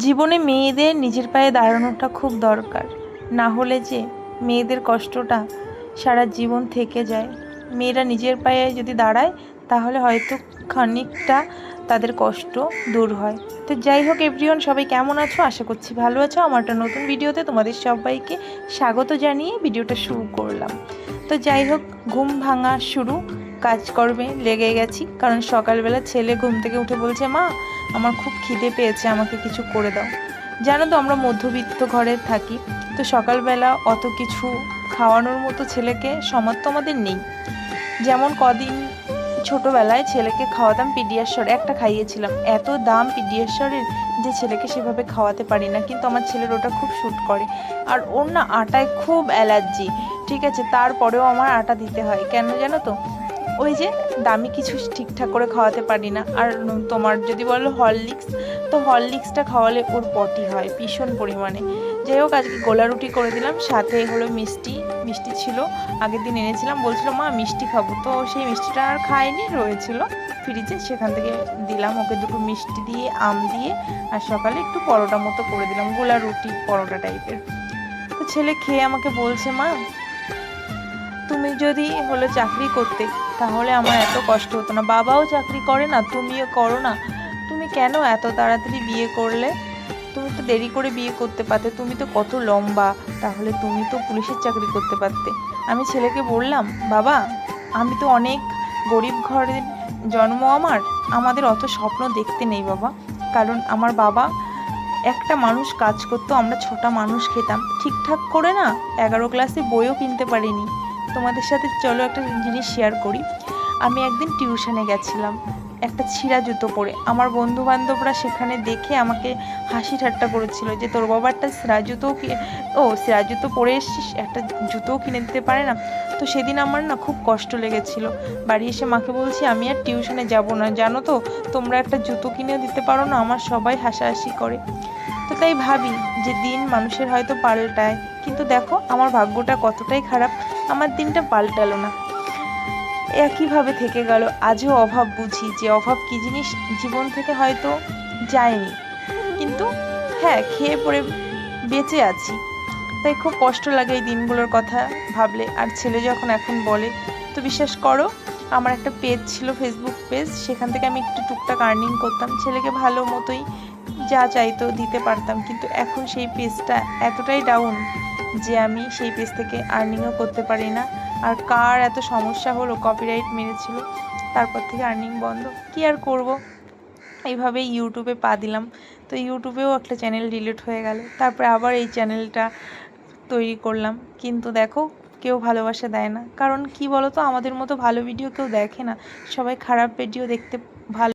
জীবনে মেয়েদের নিজের পায়ে দাঁড়ানোটা খুব দরকার, না হলে যে মেয়েদের কষ্টটা সারা জীবন থেকে যায়। মেয়েরা নিজের পায়ে যদি দাঁড়ায় তাহলে হয়তো খানিকটা তাদের কষ্ট দূর হয়। তো যাই হোক এভরিওয়ান, সবাই কেমন আছো? আশা করছি ভালো আছো। আমার একটা নতুন ভিডিওতে তোমাদের সবাইকে স্বাগত জানিয়ে ভিডিওটা শুরু করলাম। তো যাই হোক, ঘুম ভাঙা শুরু, কাজকর্মে লেগে গেছি। কারণ সকালবেলা ছেলে ঘুম থেকে উঠে বলছে, মা আমার খুব খিদে পেয়েছে, আমাকে কিছু করে দাও। জানো তো আমরা মধ্যবিত্ত ঘরে থাকি, তো সকালবেলা অত কিছু খাওয়ানোর মতো ছেলেকে সামর্থ্য আমাদের নেই। যেমন কদিন ছোটোবেলায় ছেলেকে খাওয়াতাম পিডিয়াশর, একটা খাইয়েছিলাম, এত দাম পিডিয়াশরের যে ছেলেকে সেভাবে খাওয়াতে পারি না। কিন্তু আমার ছেলের ওটা খুব শ্যুট করে, আর ওর না আটায় খুব অ্যালার্জি। ঠিক আছে, তারপরেও আমার আটা দিতে হয়। কেন জানো তো? ওই যে দামি কিছু ঠিকঠাক করে খাওয়াতে পারি না। আর তোমার যদি বলো হরলিক্স, তো হরলিক্সটা খাওয়ালে ওর পটি হয় ভীষণ পরিমাণে। যাই হোক, আজকে গোলা রুটি করে দিলাম, সাথে হলো মিষ্টি। মিষ্টি ছিল, আগের দিন এনেছিলাম, বলছিল মা মিষ্টি খাবো, তো সেই মিষ্টিটা আর খায়নি, রয়েছিল ফ্রিজে, সেখান থেকে দিলাম ওকে দুটো মিষ্টি দিয়ে, আম দিয়ে। আর সকালে একটু পরোটা মতো করে দিলাম, গোলা রুটি পরোটা টাইপের। তো ছেলে খেয়ে আমাকে বলছে, মা তুমি যদি হলো চাকরি করতে তাহলে আমার এত কষ্ট হতো না। বাবাও চাকরি করে না, তুমিও করো না, তুমি কেন এত তাড়াতাড়ি বিয়ে করলে? তুমি তো দেরি করে বিয়ে করতে পারতে, তুমি তো কত লম্বা, তাহলে তুমি তো পুলিশের চাকরি করতে পারতে। আমি ছেলেকে বললাম, বাবা আমি তো অনেক গরিব ঘরের জন্ম, আমাদের অত স্বপ্ন দেখতে নেই বাবা। কারণ আমার বাবা একটা মানুষ কাজ করতো, আমরা 6টা মানুষ খেতাম ঠিকঠাক করে, না 11 ক্লাসে বইও কিনতে পারিনি। তোমাদের সাথে চলো একটা জিনিস শেয়ার করি। আমি একদিন টিউশনে গেছিলাম একটা ছিঁড়া জুতো পরে। আমার বন্ধু বান্ধবরা সেখানে দেখে আমাকে হাসি ঠাট্টা করেছিল যে তোর বাবা একটা ছেঁড়া জুতো পরে এসছিস, একটা জুতোও কিনে দিতে পারে না। তো সেদিন আমার না খুব কষ্ট লেগেছিল। বাড়ি এসে মাকে বলছি, আমি আর টিউশনে যাব না, জানো তো তোমরা একটা জুতো কিনে দিতে পারো না, আমার সবাই হাসাহাসি করে। তো তাই ভাবি যে দিন মানুষের হয়তো পাল্টায়, কিন্তু দেখো আমার ভাগ্যটা কতটাই খারাপ, আমার দিনটা পাল্টালো না, একইভাবে থেকে গেল। আজও অভাব বুঝি যে অভাব কী জিনিস, জীবন থেকে হয়তো যায়নি, কিন্তু হ্যাঁ খেয়ে পড়ে বেঁচে আছি। তাই খুব কষ্ট লাগে এই দিনগুলোর কথা ভাবলে। আর ছেলে যখন এখন বলে, তো বিশ্বাস করো আমার একটা পেজ ছিল, ফেসবুক পেজ, সেখান থেকে আমি একটু টুকটাক আর্নিং করতাম, ছেলেকে ভালো মতোই যা চাইতো দিতে পারতাম। কিন্তু এখন সেই পেজটা এতটাই ডাউন যে আমি সেই পেজ থেকে আর্নিংও করতে পারি না। আর কার এত সমস্যা হলো, কপিরাইট মেরেছিল, তারপর থেকে আর্নিং বন্ধ। কি আর করব, এইভাবেই ইউটিউবে পা দিলাম। তো ইউটিউবেও একটা চ্যানেল ডিলিট হয়ে গেল, তারপরে আবার এই চ্যানেলটা তৈরি করলাম। কিন্তু দেখো কেউ ভালোবাসা দেয় না, কারণ কি বলো তো, আমাদের মতো ভালো ভিডিও কেউ দেখে না, সবাই খারাপ ভিডিও দেখতে ভালো